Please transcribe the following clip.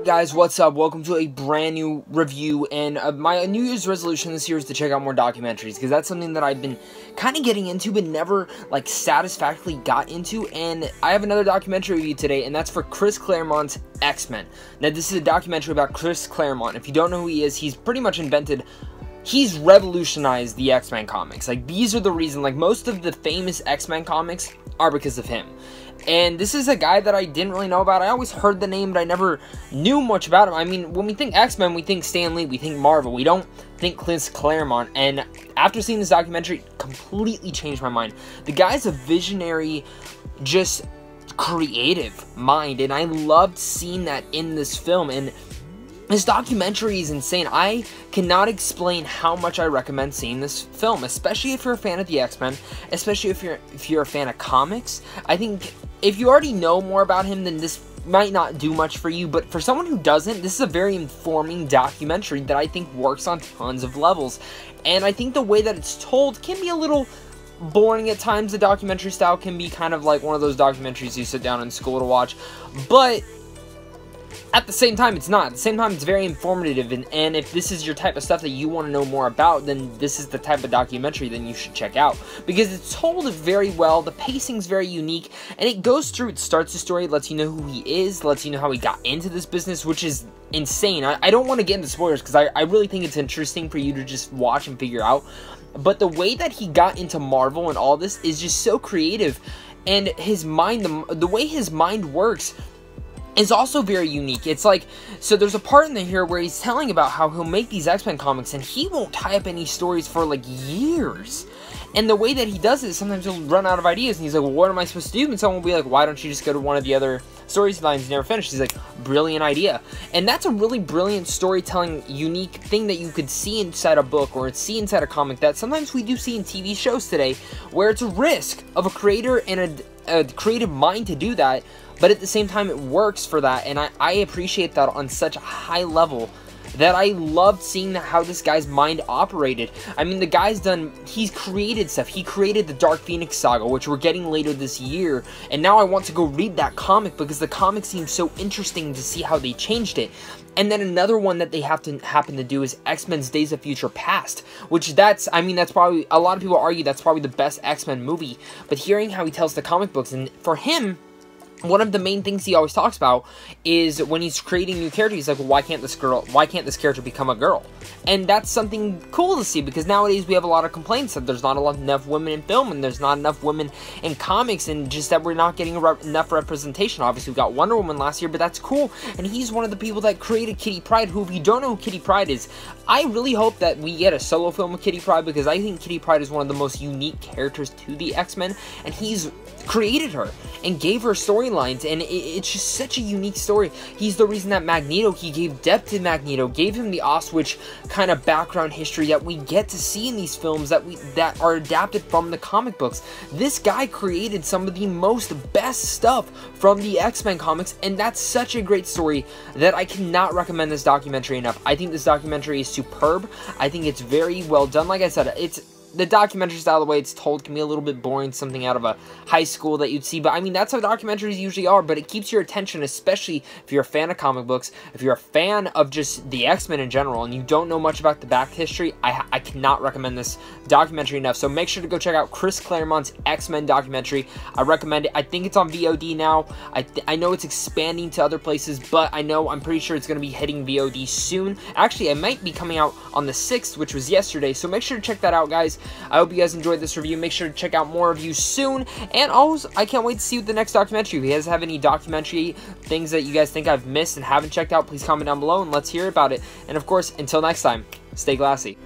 Guys, what's up? Welcome to a brand new review, and my New Year's resolution this year is to check out more documentaries, because that's something that I've been kind of getting into, but never, like, satisfactorily got into, and I have another documentary review today, and that's for Chris Claremont's X-Men. Now, this is a documentary about Chris Claremont. If you don't know who he is, he's pretty much he's revolutionized the X-Men comics. Like, these are the reason, like, most of the famous X-Men comics are because of him. And this is a guy that I didn't really know about. I always heard the name, but I never knew much about him. I mean, when we think X-Men, we think Stan Lee, we think Marvel. We don't think Chris Claremont. And after seeing this documentary, it completely changed my mind. The guy's a visionary, just creative mind. And I loved seeing that in this film. And this documentary is insane. I cannot explain how much I recommend seeing this film, especially if you're a fan of the X-Men, especially if you're a fan of comics. I think if you already know more about him, then this might not do much for you, but for someone who doesn't, this is a very informing documentary that I think works on tons of levels. And I think the way that it's told can be a little boring at times. The documentary style can be kind of like one of those documentaries you sit down in school to watch, but at the same time, it's not. At the same time, it's very informative, and if this is your type of stuff that you want to know more about, then this is the type of documentary that you should check out, because it's told very well, the pacing's very unique, and it goes through, it starts the story, lets you know who he is, lets you know how he got into this business, which is insane. I don't want to get into spoilers, because I really think it's interesting for you to just watch and figure out, but the way that he got into Marvel and all this is just so creative, and his mind, the way his mind works is also very unique. It's like, so there's a part in here where he's telling about how he'll make these X-Men comics and he won't tie up any stories for like years. And the way that he does it, sometimes he'll run out of ideas and he's like, well, what am I supposed to do? And someone will be like, why don't you just go to one of the other storylines you never finished? He's like, brilliant idea. And that's a really brilliant storytelling, unique thing that you could see inside a book or see inside a comic that sometimes we do see in TV shows today, where it's a risk of a creator and a creative mind to do that, but at the same time it works for that, and I appreciate that on such a high level that I loved seeing how this guy's mind operated. I mean, the guy's he's created stuff. He created the Dark Phoenix saga, which we're getting later this year, and now I want to go read that comic because the comic seems so interesting to see how they changed it. And then another one that they happen to do is X-Men's Days of Future Past, which that's probably, a lot of people argue that's probably the best X-Men movie, but hearing how he tells the comic books, and for him, one of the main things he always talks about is when he's creating new characters, he's like, well, why can't this character become a girl? And that's something cool to see, because nowadays we have a lot of complaints that there's not enough women in film, and there's not enough women in comics, and just that we're not getting enough representation. Obviously, we got Wonder Woman last year, but that's cool. And he's one of the people that created Kitty Pryde, who, if you don't know who Kitty Pryde is, I really hope that we get a solo film of Kitty Pryde, because I think Kitty Pryde is one of the most unique characters to the X-Men, and he's created her and gave her storylines, and it's just such a unique story. He's the reason that Magneto, he gave depth to Magneto, gave him the Auschwitz kind of background history that we get to see in these films that are adapted from the comic books. This guy created some of the best stuff from the X-Men comics, and that's such a great story that I cannot recommend this documentary enough. I think this documentary is superb. I think it's very well done. Like I said, the documentary style, the way it's told, can be a little bit boring, something out of a high school that you'd see, but I mean, that's how documentaries usually are, but it keeps your attention, especially if you're a fan of comic books, if you're a fan of just the X-Men in general, and you don't know much about the back history. I cannot recommend this documentary enough, so make sure to go check out Chris Claremont's X-Men documentary. I recommend it. I think it's on VOD now. I know it's expanding to other places, but I'm pretty sure it's going to be hitting VOD soon. Actually, it might be coming out on the 6th, which was yesterday, so make sure to check that out, guys. I hope you guys enjoyed this review. Make sure to check out more reviews soon. And also, I can't wait to see what the next documentary. If you guys have any documentary things that you guys think I've missed and haven't checked out, please comment down below and let's hear about it. And of course, until next time, stay glassy.